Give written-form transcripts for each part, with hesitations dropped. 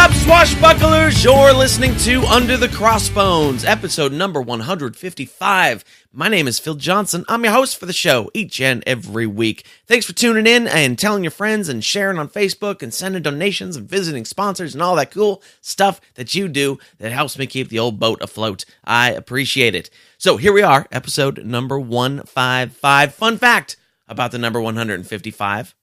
up, swashbucklers? You're listening to Under the Crossbones, episode number 155. My name is Phil Johnson. I'm your host for the show each and every week. Thanks for tuning in and telling your friends and sharing on Facebook and sending donations and visiting sponsors and all that cool stuff that you do that helps me keep the old boat afloat. I appreciate it. So here we are, episode number 155. Fun fact about the number 155.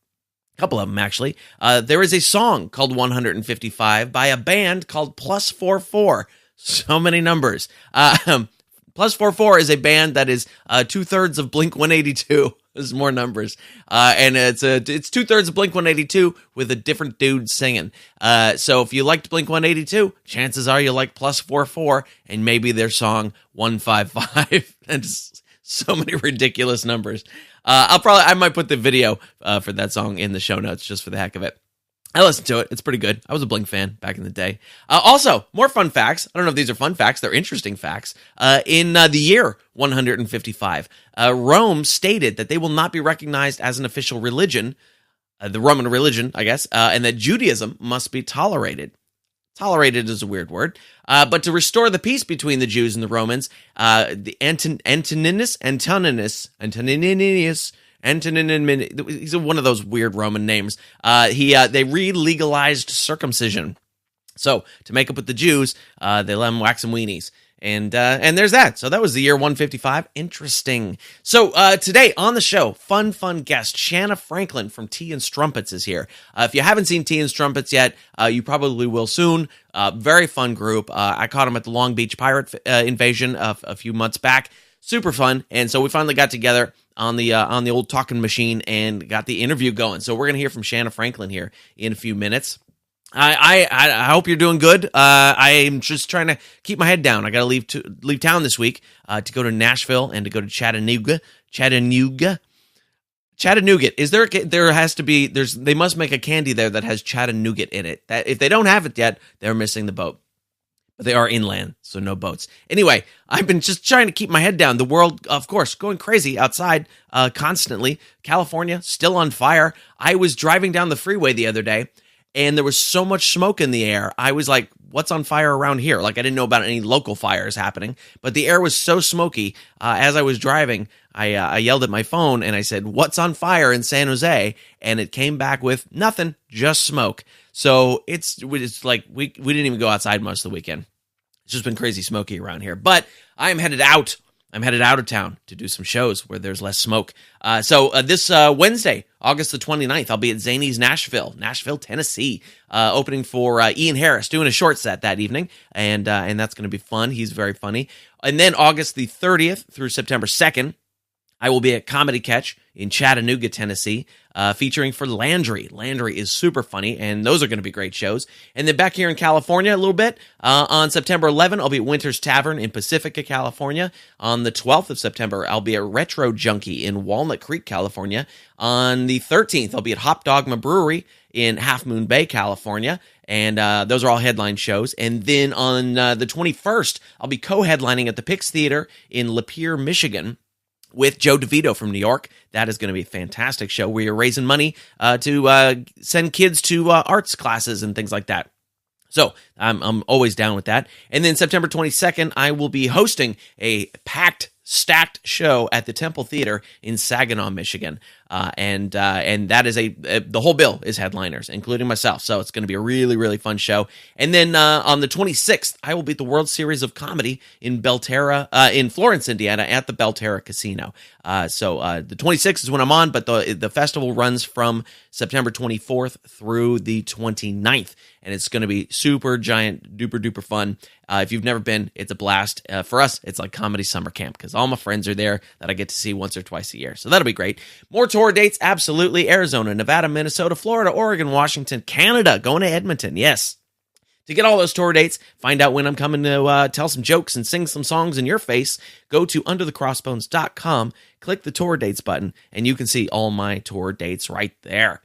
Couple of them, actually. There is a song called 155 by a band called Plus 44. So many numbers. Plus 44 is a band that is 2/3 of Blink-182. There's more numbers. And it's 2/3 of Blink-182 with a different dude singing. So if you liked Blink-182, chances are you like Plus 44 and maybe their song 155. That's so many ridiculous numbers. I might put the video for that song in the show notes just for the heck of it. I listened to it. It's pretty good. I was a Blink fan back in the day. Also, more fun facts. I don't know if these are fun facts. They're interesting facts. In the year 155, Rome stated that they will not be recognized as an official religion, the Roman religion, I guess, and that Judaism must be tolerated. Tolerated is a weird word. But to restore the peace between the Jews and the Romans, the Antoninus, he's one of those weird Roman names. They re-legalized circumcision. So to make up with the Jews, they let them wax some weenies. And there's that. So that was the year 155. Interesting. So today on the show, fun guest, Shanna Franklin from Tea and Strumpets is here. If you haven't seen Tea and Strumpets yet, you probably will soon. Very fun group. I caught them at the Long Beach Pirate invasion a few months back. Super fun. And so we finally got together on the old talking machine and got the interview going. So we're going to hear from Shanna Franklin here in a few minutes. I hope you're doing good. I'm just trying to keep my head down. I got to leave town this week to go to Nashville and to go to Chattanooga. Is there has to be they must make a candy there that has Chattanooga in it. That if they don't have it yet, they're missing the boat. But they are inland, so no boats. Anyway, I've been just trying to keep my head down. The world, of course, going crazy outside constantly. California still on fire. I was driving down the freeway the other day, and there was so much smoke in the air. I was like, what's on fire around here? Like, I didn't know about any local fires happening, but the air was so smoky. As I was driving, I yelled at my phone and I said, what's on fire in San Jose? And it came back with nothing, just smoke. So it's like we didn't even go outside most of the weekend. It's just been crazy smoky around here. But I'm headed out. I'm headed out of town to do some shows where there's less smoke. So this Wednesday, August the 29th, I'll be at Zany's Nashville, Tennessee, opening for Ian Harris, doing a short set that evening, and that's going to be fun. He's very funny. And then August the 30th through September 2nd, I will be at Comedy Catch in Chattanooga, Tennessee, featuring for Landry. Landry is super funny, and those are going to be great shows. And then back here in California a little bit, on September 11th, I'll be at Winter's Tavern in Pacifica, California. On the 12th of September, I'll be at Retro Junkie in Walnut Creek, California. On the 13th, I'll be at Hop Dogma Brewery in Half Moon Bay, California. And those are all headline shows. And then on the 21st, I'll be co-headlining at the Pix Theater in Lapeer, Michigan, with Joe DeVito from New York. That is going to be a fantastic show where you're raising money to send kids to arts classes and things like that. So I'm always down with that. And then September 22nd, I will be hosting a stacked show at the Temple Theater in Saginaw, Michigan. And that is the whole bill is headliners, including myself. So it's going to be a really, really fun show. And then on the 26th, I will be at the World Series of Comedy in in Florence, Indiana, at the Belterra Casino. So the 26th is when I'm on, but the festival runs from September 24th through the 29th. And it's going to be super giant, duper duper fun. If you've never been, it's a blast. For us, it's like comedy summer camp because all my friends are there that I get to see once or twice a year. So that'll be great. More tour dates, absolutely. Arizona, Nevada, Minnesota, Florida, Oregon, Washington, Canada, going to Edmonton, yes. To get all those tour dates, find out when I'm coming to tell some jokes and sing some songs in your face, go to underthecrossbones.com, click the tour dates button, and you can see all my tour dates right there.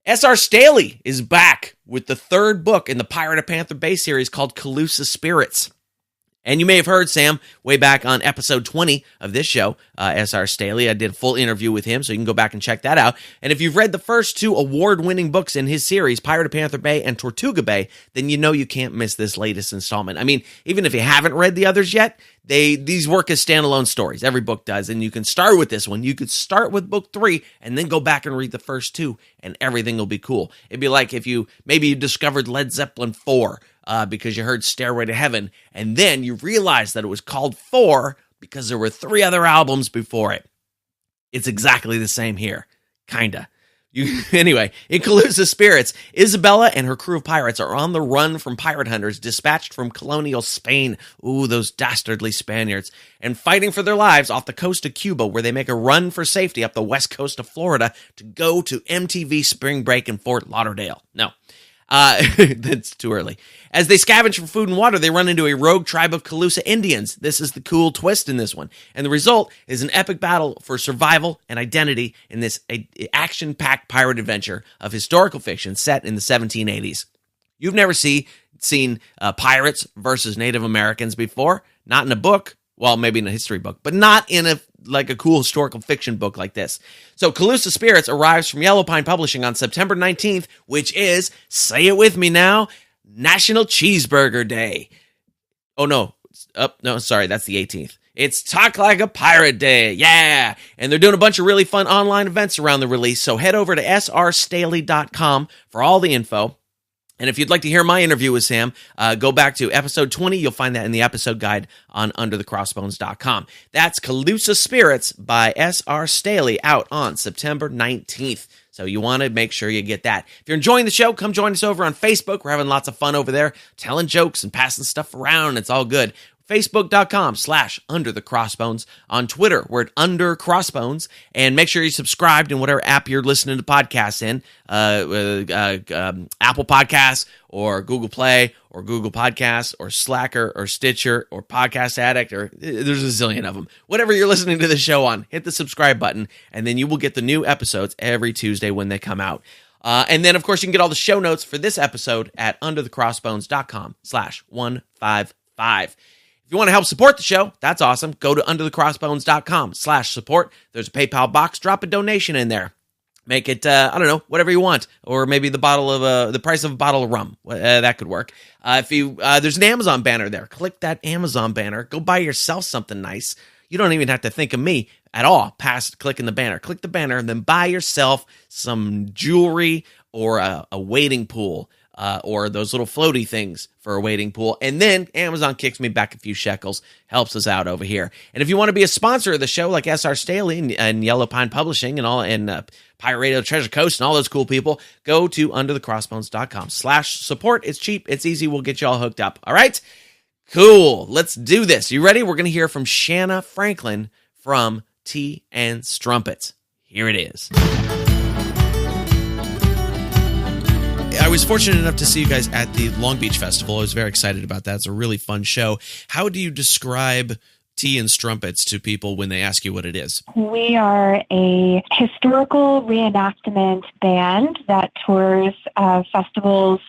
S.R. Staley is back with the third book in the Pirate of Panther Bay series called Calusa Spirits. And you may have heard Sam way back on episode 20 of this show, S.R. Staley. I did a full interview with him, so you can go back and check that out. And if you've read the first 2 award-winning books in his series, Pirate of Panther Bay and Tortuga Bay, then you know you can't miss this latest installment. I mean, even if you haven't read the others yet, these work as standalone stories. Every book does, and you can start with this one. You could start with book 3 and then go back and read the first 2, and everything will be cool. It'd be like if you discovered Led Zeppelin 4, because you heard Stairway to Heaven, and then you realized that it was called 4 because there were 3 other albums before it. It's exactly the same here. Kinda. Anyway, in Calusa Spirits, Isabella and her crew of pirates are on the run from pirate hunters dispatched from colonial Spain. Ooh, those dastardly Spaniards. And fighting for their lives off the coast of Cuba, where they make a run for safety up the west coast of Florida to go to MTV Spring Break in Fort Lauderdale. No. That's too early. As they scavenge for food and water, they run into a rogue tribe of Calusa Indians. This is the cool twist in this one. And the result is an epic battle for survival and identity in this action-packed pirate adventure of historical fiction set in the 1780s. You've never seen pirates versus Native Americans before. Not in a book. Well, maybe in a history book, but not in a cool historical fiction book like this. So Calusa Spirits arrives from Yellow Pine Publishing on September 19th, which is, say it with me now, National Cheeseburger Day. Oh, no. No, sorry, that's the 18th. It's Talk Like a Pirate Day. Yeah. And they're doing a bunch of really fun online events around the release, so head over to srstaley.com for all the info. And if you'd like to hear my interview with Sam, go back to episode 20. You'll find that in the episode guide on underthecrossbones.com. That's Calusa Spirits by S.R. Staley, out on September 19th. So you want to make sure you get that. If you're enjoying the show, come join us over on Facebook. We're having lots of fun over there, telling jokes and passing stuff around. It's all good. Facebook.com/underthecrossbones. On Twitter, we're at Under Crossbones. And make sure you subscribed in whatever app you're listening to podcasts in. Apple Podcasts or Google Play or Google Podcasts or Slacker or Stitcher or Podcast Addict, or there's a zillion of them. Whatever you're listening to the show on, hit the subscribe button, and then you will get the new episodes every Tuesday when they come out. And then, of course, you can get all the show notes for this episode at underthecrossbones.com/155. If you want to help support the show, that's awesome. Go to underthecrossbones.com/support. There's a PayPal box. Drop a donation in there. Make it, whatever you want. Or maybe the price of a bottle of rum. That could work. There's an Amazon banner there. Click that Amazon banner. Go buy yourself something nice. You don't even have to think of me at all past clicking the banner. Click the banner and then buy yourself some jewelry or a wading pool. Or those little floaty things for a wading pool. And then Amazon kicks me back a few shekels, helps us out over here. And if you want to be a sponsor of the show, like S.R. Staley and Yellow Pine Publishing and Pirate Radio Treasure Coast and all those cool people, go to underthecrossbones.com/support. It's cheap. It's easy. We'll get you all hooked up. All right? Cool. Let's do this. You ready? We're going to hear from Shanna Franklin from Tea and Strumpets. Here it is. I was fortunate enough to see you guys at the Long Beach Festival. I was very excited about that. It's a really fun show. How do you describe Tea and Strumpets to people when they ask you what it is? We are a historical reenactment band that tours festivals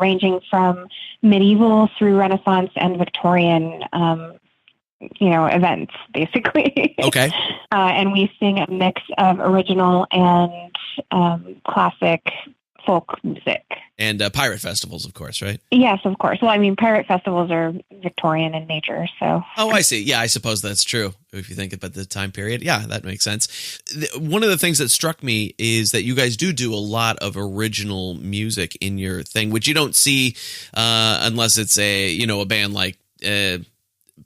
ranging from medieval through Renaissance and Victorian events, basically. Okay. And we sing a mix of original and classic folk music. And pirate festivals, of course, right? Yes, of course. Well, I mean, pirate festivals are Victorian in nature, so... Oh, I see. Yeah, I suppose that's true. If you think about the time period. Yeah, that makes sense. One of the things that struck me is that you guys do a lot of original music in your thing, which you don't see unless it's a band like...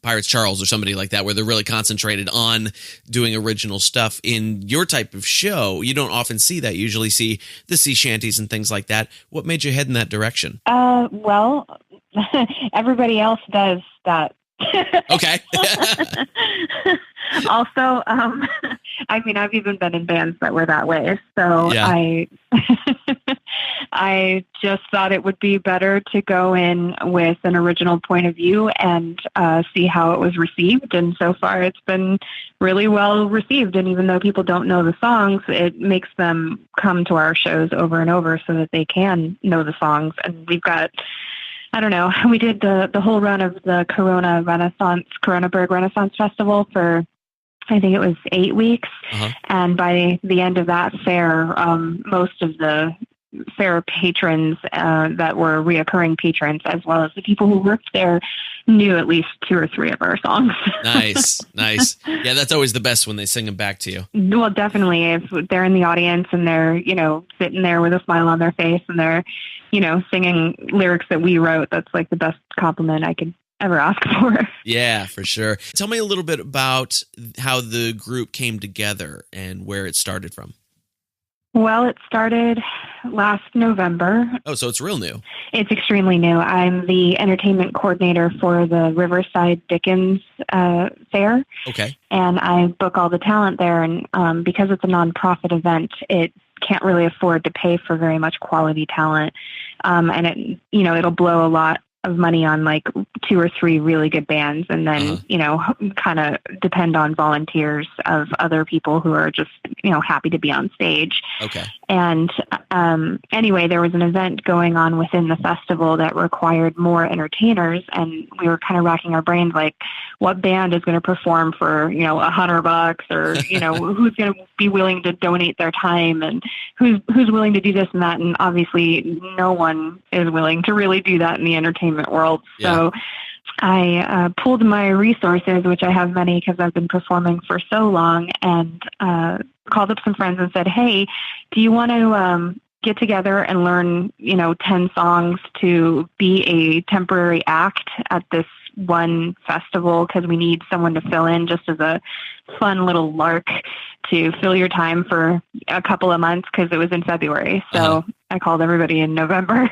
Pirates Charles or somebody like that, where they're really concentrated on doing original stuff. In your type of show, you don't often see that. You usually see the sea shanties and things like that. What made you head in that direction? Well, everybody else does that. Okay. Also, I've even been in bands that were that way. So yeah. I just thought it would be better to go in with an original point of view and see how it was received. And so far it's been really well received. And even though people don't know the songs, it makes them come to our shows over and over so that they can know the songs. And we've got I don't know. We did the whole run of the Coronaburg Renaissance Festival for, I think it was 8 weeks. Uh-huh. And by the end of that fair, most of the fair patrons that were reoccurring patrons, as well as the people who worked there, knew at least 2 or 3 of our songs. Nice. Yeah, that's always the best when they sing them back to you. Well, definitely. If they're in the audience and they're, sitting there with a smile on their face and they're, singing lyrics that we wrote, that's like the best compliment I could ever ask for. Yeah, for sure. Tell me a little bit about how the group came together and where it started from. Well, it started last November. Oh, so it's real new. It's extremely new. I'm the entertainment coordinator for the Riverside Dickens Fair. Okay. And I book all the talent there. And because it's a nonprofit event, it can't really afford to pay for very much quality talent. And it'll blow a lot of money on like 2 or 3 really good bands, and then kind of depend on volunteers of other people who are just happy to be on stage. Okay. And anyway, there was an event going on within the festival that required more entertainers, and we were kind of racking our brains like, what band is going to perform for $100, or who's going to be willing to donate their time, and who's willing to do this and that. And obviously no one is willing to really do that in the entertainment world. Yeah. So I pulled my resources, which I have many because I've been performing for so long, and called up some friends and said, hey, do you want to get together and learn 10 songs to be a temporary act at this one festival, because we need someone to fill in just as a fun little lark to fill your time for a couple of months, because it was in February. So I called everybody in November.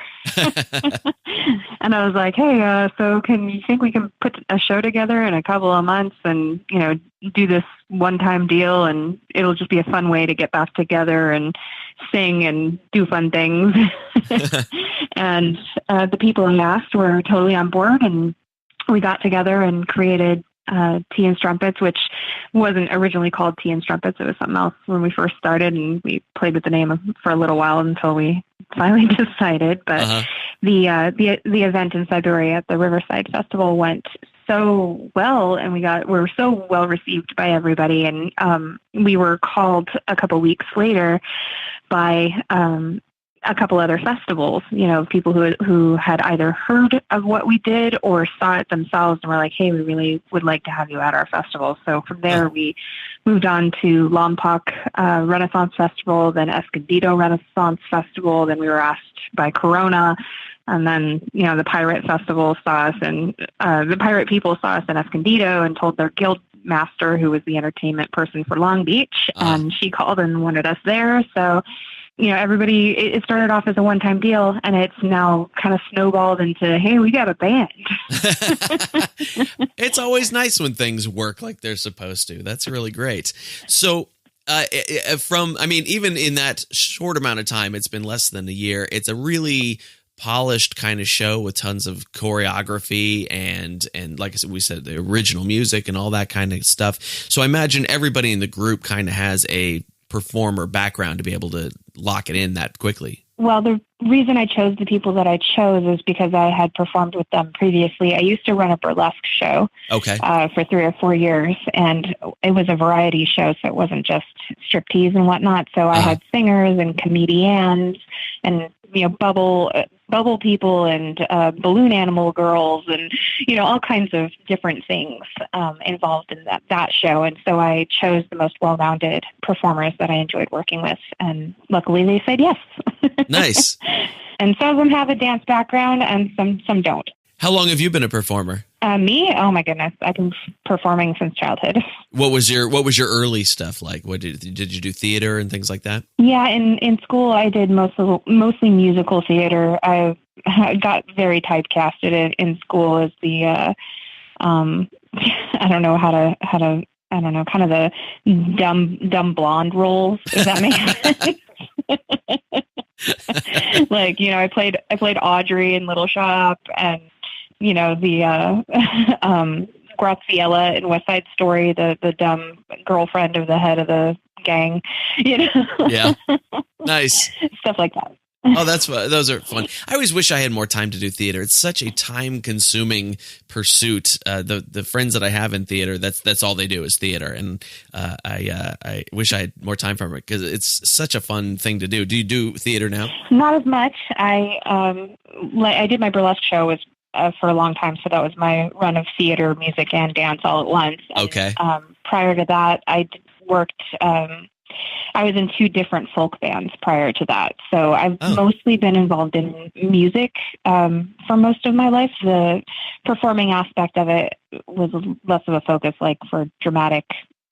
And I was like, hey, so you think we can put a show together in a couple of months and, do this one-time deal, and it'll just be a fun way to get back together and sing and do fun things. And the people I asked were totally on board, and we got together and created Tea and Strumpets, which wasn't originally called Tea and Strumpets. It was something else when we first started, and we played with the name for a little while until we finally decided. But the event in February at the Riverside Festival went so well, and we were so well received by everybody. And we were called a couple weeks later by a couple other festivals, people who had either heard of what we did or saw it themselves and were like, hey, we really would like to have you at our festival. So from there, we moved on to Lompoc Renaissance Festival, then Escondido Renaissance Festival. Then we were asked by Corona. And then, the Pirate Festival saw us, and the Pirate people saw us in Escondido and told their guild master, who was the entertainment person for Long Beach, and she called and wanted us there. So, everybody, it started off as a one-time deal, and it's now kind of snowballed into, hey, we got a band. It's always nice when things work like they're supposed to. That's really great. So, even in that short amount of time, it's been less than a year, it's a really polished kind of show with tons of choreography and like I said, we said the original music and all that kind of stuff. So I imagine everybody in the group kind of has a performer background to be able to lock it in that quickly. Well, the reason I chose the people that I chose is because I had performed with them previously. I used to run a burlesque show for 3 or 4 years, and it was a variety show, so it wasn't just striptease and whatnot. So I had singers and comedians and bubble people and balloon animal girls and all kinds of different things involved in that show. And so I chose the most well-rounded performers that I enjoyed working with, and luckily they said yes. Nice. And some of them have a dance background and some don't. How long have you been a performer? Me? Oh my goodness. I've been performing since childhood. What was your early stuff like? What did you do, theater and things like that? Yeah, in school I did mostly musical theater. I got very typecasted in school as the I don't know kind of the dumb blonde roles, if that makes sense. Like, I played Audrey in Little Shop, and the Graziella in West Side Story, the dumb girlfriend of the head of the gang, Yeah. Nice. Stuff like that. Oh, that's fun. Those are fun. I always wish I had more time to do theater. It's such a time-consuming pursuit. The friends that I have in theater, that's all they do is theater, and I wish I had more time for it because it's such a fun thing to do. Do you do theater now? Not as much. I did my burlesque show for a long time, so that was my run of theater, music, and dance all at once. And, okay. Prior to that, I worked. I was in 2 different folk bands prior to that. So I've mostly been involved in music for most of my life. The performing aspect of it was less of a focus, like for dramatic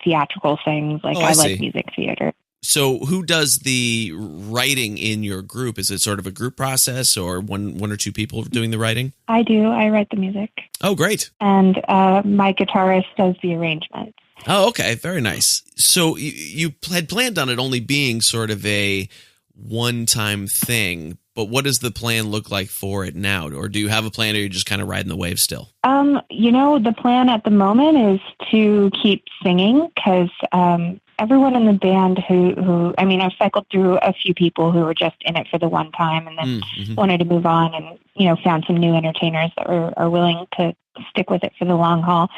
theatrical things. Like I like music theater. So who does the writing in your group? Is it sort of a group process or one or two people doing the writing? I do. I write the music. Oh, great. And my guitarist does the arrangements. Oh, okay. Very nice. So you had planned on it only being sort of a one-time thing, but what does the plan look like for it now? Or do you have a plan or you're just kind of riding the wave still? The plan at the moment is to keep singing because everyone in the band who I've cycled through a few people who were just in it for the one time and then wanted to move on and, found some new entertainers that are willing to stick with it for the long haul.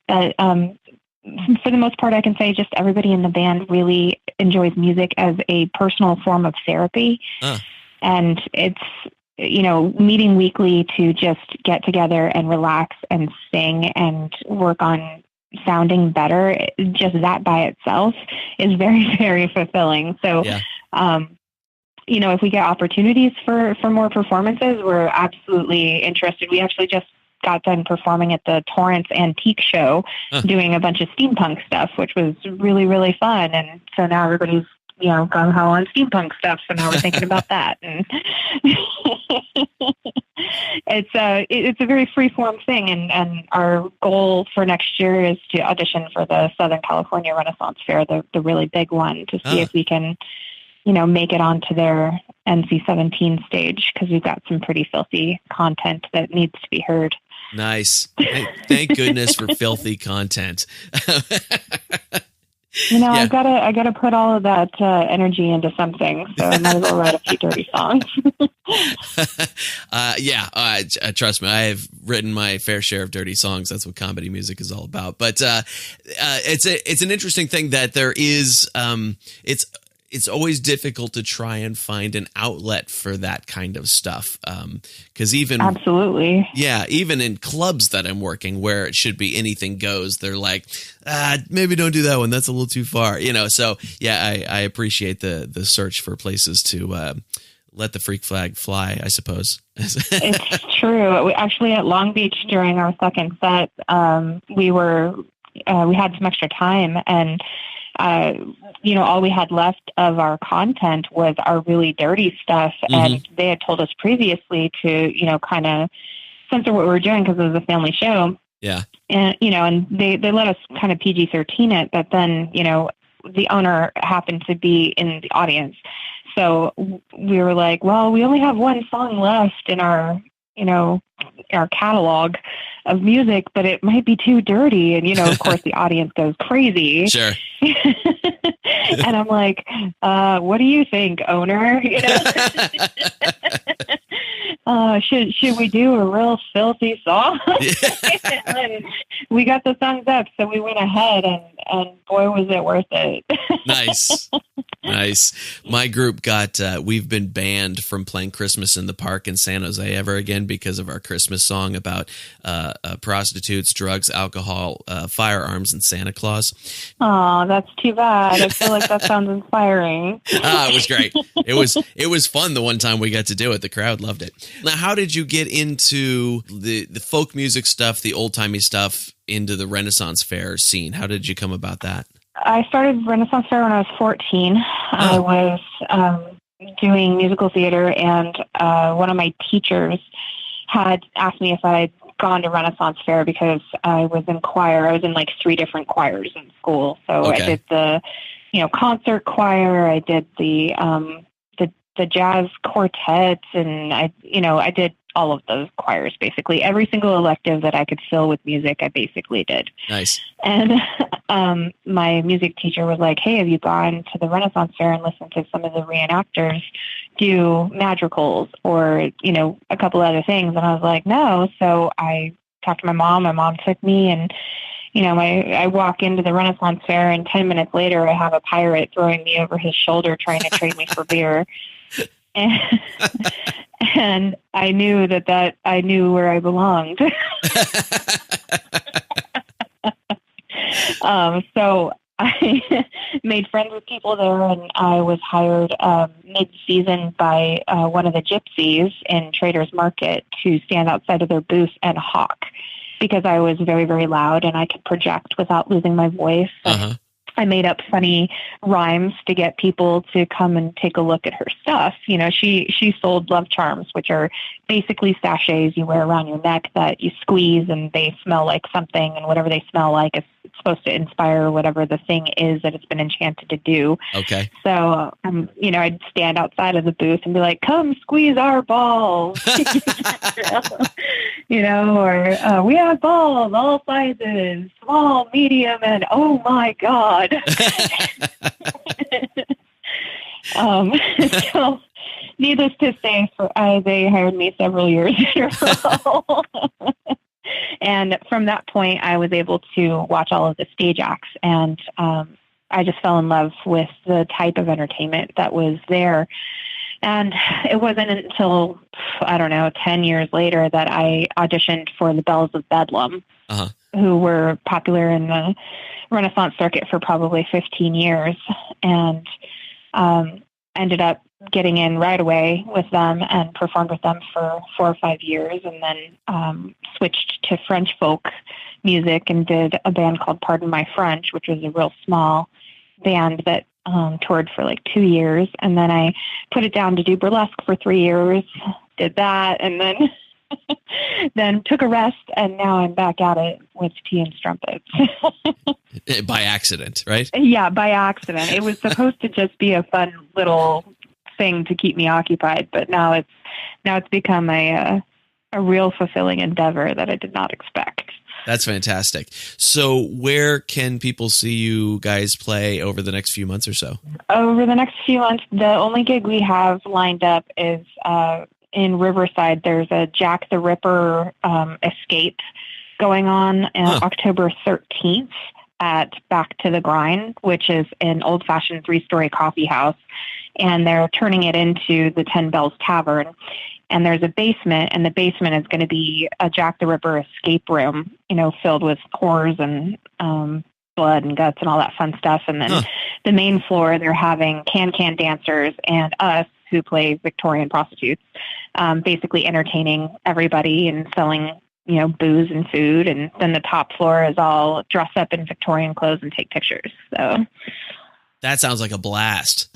But for the most part, I can say just everybody in the band really enjoys music as a personal form of therapy. And it's, meeting weekly to just get together and relax and sing and work on sounding better. Just that by itself is very, very fulfilling. So, if we get opportunities for more performances, we're absolutely interested. We actually just got done performing at the Torrance Antique Show, doing a bunch of steampunk stuff, which was really, really fun. And so now everybody's, gung ho on steampunk stuff. So now we're thinking about that. And it's a very free form thing. And our goal for next year is to audition for the Southern California Renaissance Fair, the really big one, to see if we can, make it onto their NC-17 stage, because we've got some pretty filthy content that needs to be heard. Nice. Thank goodness for filthy content. I gotta put all of that energy into something, so I might as well write a few dirty songs. Trust me, I have written my fair share of dirty songs. That's what comedy music is all about. But it's an interesting thing that there is. It's always difficult to try and find an outlet for that kind of stuff. Because absolutely, even in clubs that I'm working where it should be anything goes, they're like, maybe don't do that one. That's a little too far, So I appreciate the search for places to let the freak flag fly, I suppose. It's true. Actually, at Long Beach during our second set, we had some extra time and. All we had left of our content was our really dirty stuff. And they had told us previously to, kind of censor what we were doing because it was a family show. Yeah. And, and they let us kind of PG-13 it, but then, the owner happened to be in the audience. So we were like, well, we only have one song left in our catalog of music, but it might be too dirty. And, of course the audience goes crazy. Sure. And I'm like, what do you think, owner? Should we do a real filthy song? And we got the thumbs up, so we went ahead, and boy, was it worth it. Nice. My group we've been banned from playing Christmas in the Park in San Jose ever again because of our Christmas song about prostitutes, drugs, alcohol, firearms, and Santa Claus. Oh, that's too bad. I feel like that sounds inspiring. It was great. It was fun the one time we got to do it. The crowd loved it. Now, how did you get into the folk music stuff, the old-timey stuff, into the Renaissance Fair scene? How did you come about that? I started Renaissance Fair when I was 14. I was doing musical theater, and one of my teachers had asked me if I'd gone to Renaissance Fair because I was in choir. I was in like 3 different choirs in school. So I did the, concert choir. I did the jazz quartets, and I did all of those choirs, basically. Every single elective that I could fill with music, I basically did. Nice. And my music teacher was like, hey, have you gone to the Renaissance Fair and listened to some of the reenactors do madrigals or, a couple other things? And I was like, no. So I talked to my mom. My mom took me, and I walk into the Renaissance Fair, and 10 minutes later, I have a pirate throwing me over his shoulder trying to trade me for beer. And I knew that I knew where I belonged. So I made friends with people there, and I was hired mid-season by one of the gypsies in Trader's Market to stand outside of their booth and hawk, because I was very, very loud and I could project without losing my voice. Uh-huh. I made up funny rhymes to get people to come and take a look at her stuff. She sold love charms, which are basically sachets you wear around your neck that you squeeze and they smell like something, and whatever they smell like is supposed to inspire whatever the thing is that it's been enchanted to do. Okay. So, I'd stand outside of the booth and be like, come squeeze our balls. Or we have balls, all sizes, small, medium, and oh my God. So needless to say, they hired me several years in a row. And from that point, I was able to watch all of the stage acts, and I just fell in love with the type of entertainment that was there. And it wasn't until, 10 years later that I auditioned for the Bells of Bedlam, uh-huh. who were popular in the Renaissance circuit for probably 15 years, and ended up getting in right away with them and performed with them for 4 or 5 years, and then switched to French folk music and did a band called Pardon My French, which was a real small band that toured for like 2 years. And then I put it down to do burlesque for 3 years, did that, and then then took a rest, and now I'm back at it with Tea and Strumpets. By accident, right? Yeah, by accident. It was supposed to just be a fun little thing to keep me occupied, but now it's become a real fulfilling endeavor that I did not expect. That's fantastic. So where can people see you guys play over the next few months or so? Over the next few months, the only gig we have lined up is in Riverside. There's a Jack the Ripper escape going on October 13th at Back to the Grind, which is an old-fashioned 3-story coffee house. And they're turning it into the 10 Bells Tavern. And there's a basement, and the basement is going to be a Jack the Ripper escape room, filled with horrors and blood and guts and all that fun stuff. And then the main floor, they're having can-can dancers and us, who play Victorian prostitutes, basically entertaining everybody and selling, booze and food. And then the top floor is all dress up in Victorian clothes and take pictures. So that sounds like a blast.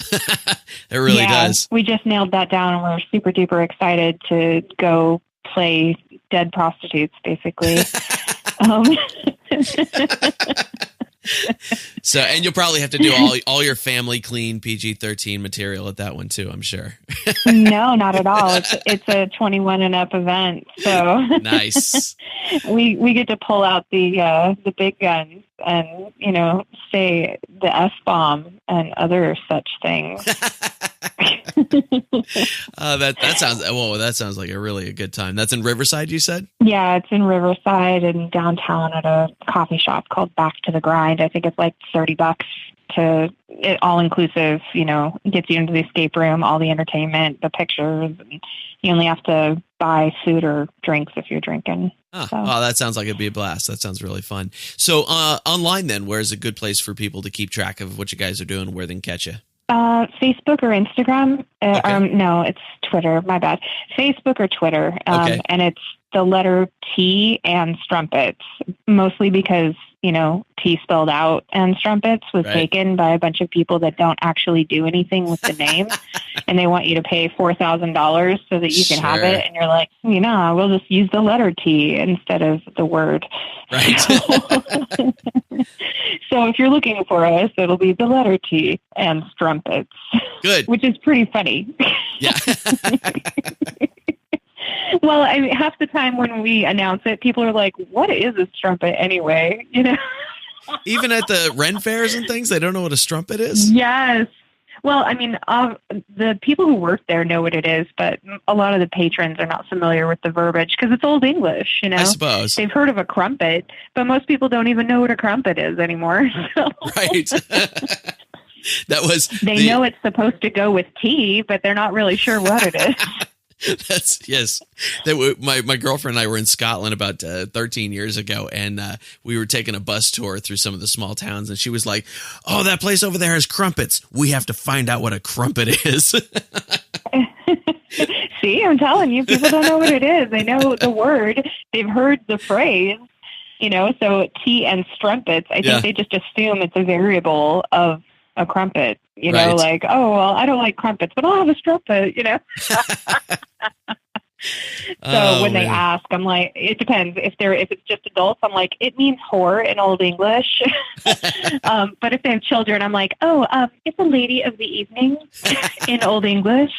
It really does. We just nailed that down, and we're super duper excited to go play dead prostitutes, basically. So, and you'll probably have to do all your family clean PG-13 material at that one too, I'm sure. No, not at all. It's a 21 and up event, so nice. We get to pull out the big guns and say the F-bomb and other such things. That sounds like a good time. That's in Riverside, you said? Yeah, it's in Riverside and downtown at a coffee shop called Back to the Grind. I think it's like $30 to it, all inclusive. Gets you into the escape room, all the entertainment, the pictures. And you only have to buy food or drinks if you're drinking. Oh, that sounds like it'd be a blast. That sounds really fun. So online then, where's a good place for people to keep track of what you guys are doing, where they can catch you? Facebook or Instagram. Okay. No, it's Twitter. My bad. Facebook or Twitter. Okay. And it's the letter Tea and Strumpets, mostly because, Tea spelled out and Strumpets was taken by a bunch of people that don't actually do anything with the name. And they want you to pay $4,000 so that you can have it. And you're like, we'll just use the letter T instead of the word. Right. So if you're looking for us, it'll be the letter T and Strumpets. Good. Which is pretty funny. Yeah. Well, I mean, half the time when we announce it, people are like, "What is a strumpet anyway?" You know. Even at the Ren fairs and things, they don't know what a strumpet is? Yes. Well, I mean, the people who work there know what it is, but a lot of the patrons are not familiar with the verbiage because it's Old English, you know? I suppose. They've heard of a crumpet, but most people don't even know what a crumpet is anymore. So. Right. They know it's supposed to go with tea, but they're not really sure what it is. Yes. My girlfriend and I were in Scotland about 13 years ago, and we were taking a bus tour through some of the small towns, and she was like, "Oh, that place over there has crumpets. We have to find out what a crumpet is." See, I'm telling you, people don't know what it is. They know the word. They've heard the phrase, you know, so tea and strumpets. I think they just assume it's a variable of a crumpet, you know, like, oh, well, I don't like crumpets, but I'll have a strumpet, you know. So when they ask, I'm like, it depends. If it's just adults, I'm like, it means whore in Old English. But if they have children, I'm like, it's a lady of the evening in Old English.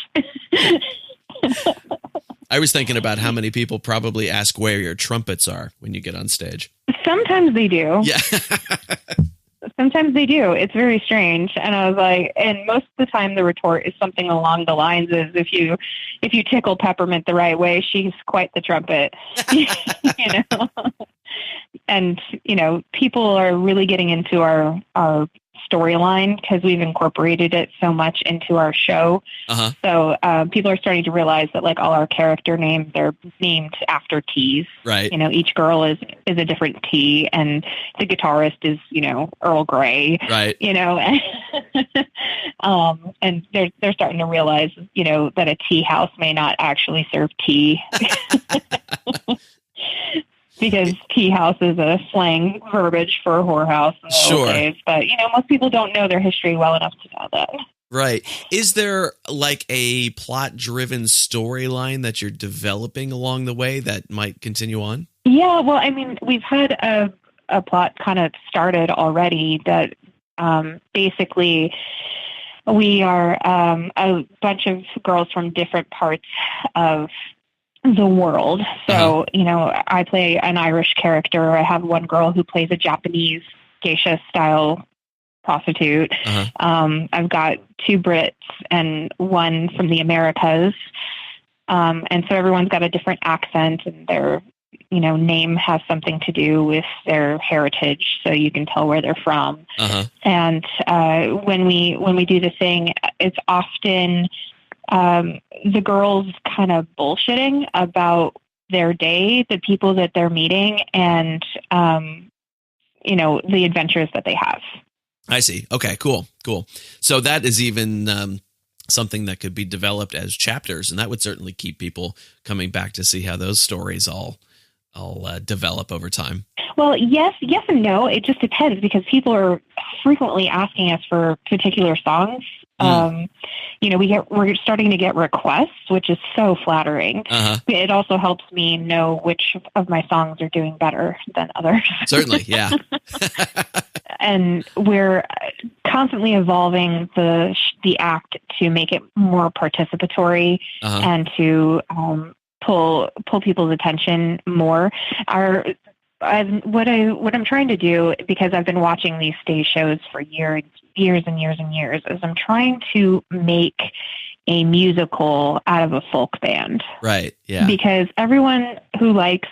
I was thinking about how many people probably ask where your trumpets are when you get on stage. Sometimes they do. Yeah. Sometimes they do. It's very strange. And I was like, and most of the time the retort is something along the lines is if you tickle Peppermint the right way, she's quite the trumpet. You know? And, you know, people are really getting into our storyline because we've incorporated it so much into our show. Uh-huh. So people are starting to realize that like all our character names are named after teas. Right. You know, each girl is a different tea, and the guitarist is, you know, Earl Grey. Right. You know, and they're starting to realize, you know, that a tea house may not actually serve tea. Because tea house is a slang verbiage for a whorehouse in the old days. But, you know, most people don't know their history well enough to know that. Right. Is there like a plot-driven storyline that you're developing along the way that might continue on? Yeah, well, I mean, we've had a plot kind of started already that basically we are a bunch of girls from different parts of the world. So, you know, I play an Irish character. I have one girl who plays a Japanese geisha style prostitute. I've got 2 Brits and 1 from the Americas. And so everyone's got a different accent, and their, you know, name has something to do with their heritage, so you can tell where they're from. And when we do the thing, it's often the girls kind of bullshitting about their day, the people that they're meeting, and, you know, the adventures that they have. I see. Okay, cool. So that is even something that could be developed as chapters, and that would certainly keep people coming back to see how those stories all develop over time. Well, yes and no. It just depends, because people are frequently asking us for particular songs. You know, we're starting to get requests, which is so flattering. It also helps me know which of my songs are doing better than others. Certainly, yeah. And we're constantly evolving the act to make it more participatory and to pull people's attention more. What I'm trying to do, because I've been watching these stage shows for years and years, is I'm trying to make a musical out of a folk band. Right. Yeah. Because everyone who likes,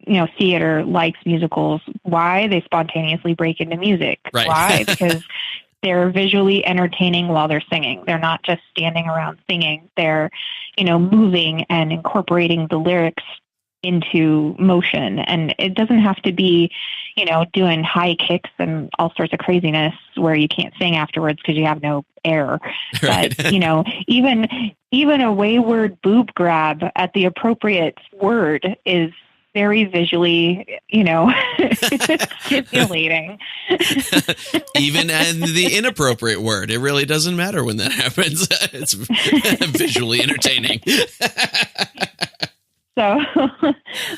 you know, theater likes musicals. Why? They spontaneously break into music. Right. Why? Because they're visually entertaining while they're singing. They're not just standing around singing. They're, you know, moving and incorporating the lyrics into motion. And it doesn't have to be, you know, doing high kicks and all sorts of craziness where you can't sing afterwards because you have no air. Right. But, you know, even a wayward boob grab at the appropriate word is very visually, you know, stimulating. Even in the inappropriate word, it really doesn't matter when that happens. It's visually entertaining. So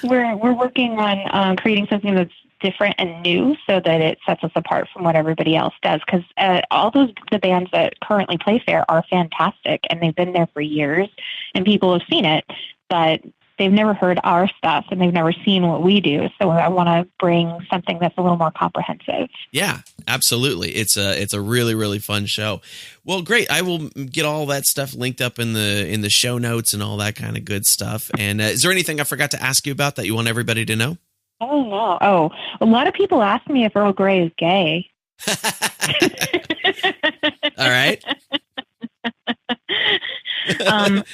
we're working on creating something that's different and new so that it sets us apart from what everybody else does. Because all the bands that currently play Fair are fantastic, and they've been there for years, and people have seen it. but they've never heard our stuff and they've never seen what we do. So I want to bring something that's a little more comprehensive. Yeah, absolutely. It's a really, really fun show. Well, great. I will get all that stuff linked up in the show notes and all that kind of good stuff. And is there anything I forgot to ask you about that you want everybody to know? Oh, no. Oh, a lot of people ask me if Earl Grey is gay. All right.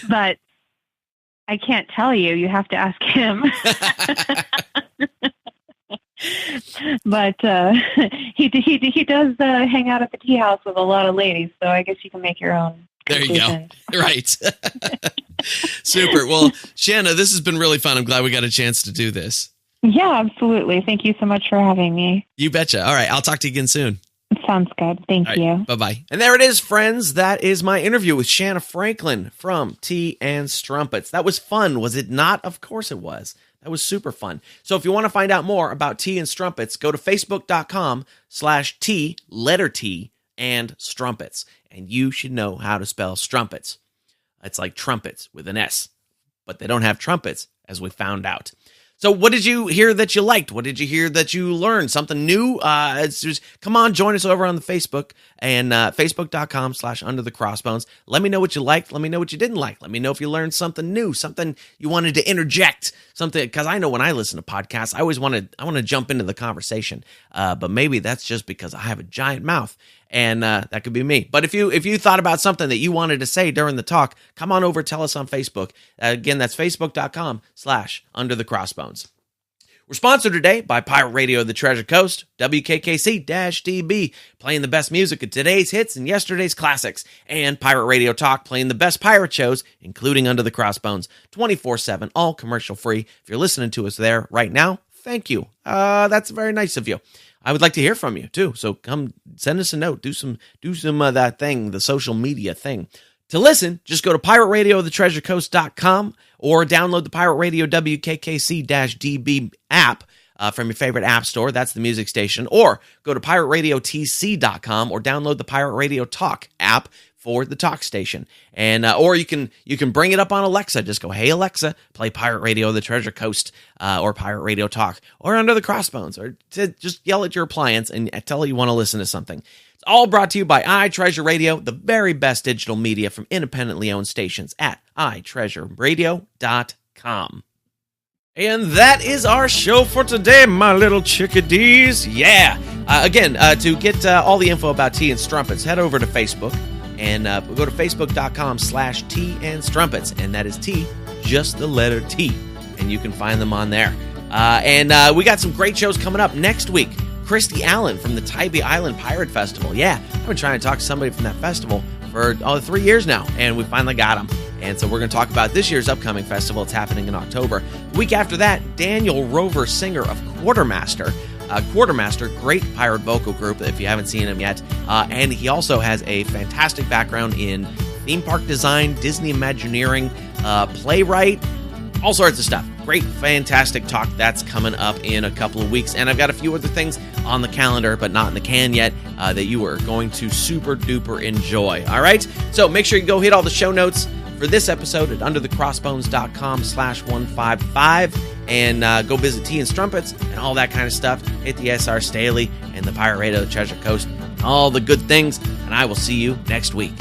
But I can't tell you. You have to ask him. But he does hang out at the tea house with a lot of ladies, so I guess you can make your own conclusions. There you go. Right. Super. Well, Shanna, this has been really fun. I'm glad we got a chance to do this. Yeah, absolutely. Thank you so much for having me. You betcha. All right. I'll talk to you again soon. Sounds good. Thank you. Bye-bye. And there it is, friends. That is my interview with Shanna Franklin from Tea and Strumpets. That was fun, was it not? Of course it was. That was super fun. So if you want to find out more about Tea and Strumpets, go to facebook.com/T, letter T, and Strumpets. And you should know how to spell strumpets. It's like trumpets with an S. But they don't have trumpets, as we found out. So what did you hear that you liked? What did you hear that you learned? Something new? Come on, join us over on the Facebook and facebook.com/Under the Crossbones. Let me know what you liked. Let me know what you didn't like. Let me know if you learned something new, something you wanted to interject, something, because I know when I listen to podcasts, I want to jump into the conversation. But maybe that's just because I have a giant mouth. And that could be me. But if you thought about something that you wanted to say during the talk, come on over, tell us on Facebook. Again, that's facebook.com/Under the Crossbones. We're sponsored today by Pirate Radio of the Treasure Coast, WKKC-DB, playing the best music of today's hits and yesterday's classics, and Pirate Radio Talk, playing the best pirate shows, including Under the Crossbones, 24/7, all commercial free. If you're listening to us there right now, thank you. That's very nice of you. I would like to hear from you too. So come send us a note. Do some of that thing, the social media thing. To listen, just go to pirateradiooftheTreasureCoast.com or download the Pirate Radio WKKC-DB app from your favorite app store. That's the music station. Or go to pirateradiotc.com or download the Pirate Radio Talk app for the talk station. And or you can bring it up on Alexa. Just go, hey Alexa, play Pirate Radio of the Treasure Coast or Pirate Radio Talk or Under the Crossbones, or just yell at your appliance and tell it you want to listen to something. It's all brought to you by iTreasure Radio, the very best digital media from independently owned stations at iTreasureRadio.com. And that is our show for today, my little chickadees. Yeah. Again, to get all the info about Tea and Strumpets, head over to Facebook. And go to facebook.com/Tea and Strumpets. And that is T, just the letter T. And you can find them on there. And we got some great shows coming up next week. Christy Allen from the Tybee Island Pirate Festival. Yeah, I've been trying to talk to somebody from that festival for 3 years now. And we finally got them. And so we're going to talk about this year's upcoming festival. It's happening in October. The week after that, Daniel Rover, singer of Quartermaster. Quartermaster, great pirate vocal group if you haven't seen him yet. And he also has a fantastic background in theme park design, Disney Imagineering, playwright, all sorts of stuff. Great, fantastic talk. That's coming up in a couple of weeks. And I've got a few other things on the calendar, but not in the can yet, that you are going to super duper enjoy. All right? So make sure you go hit all the show notes for this episode at underthecrossbones.com/155 and go visit Tea and Strumpets and all that kind of stuff. Hit the SR Staley and the Pirate Radio of the Treasure Coast, all the good things, and I will see you next week.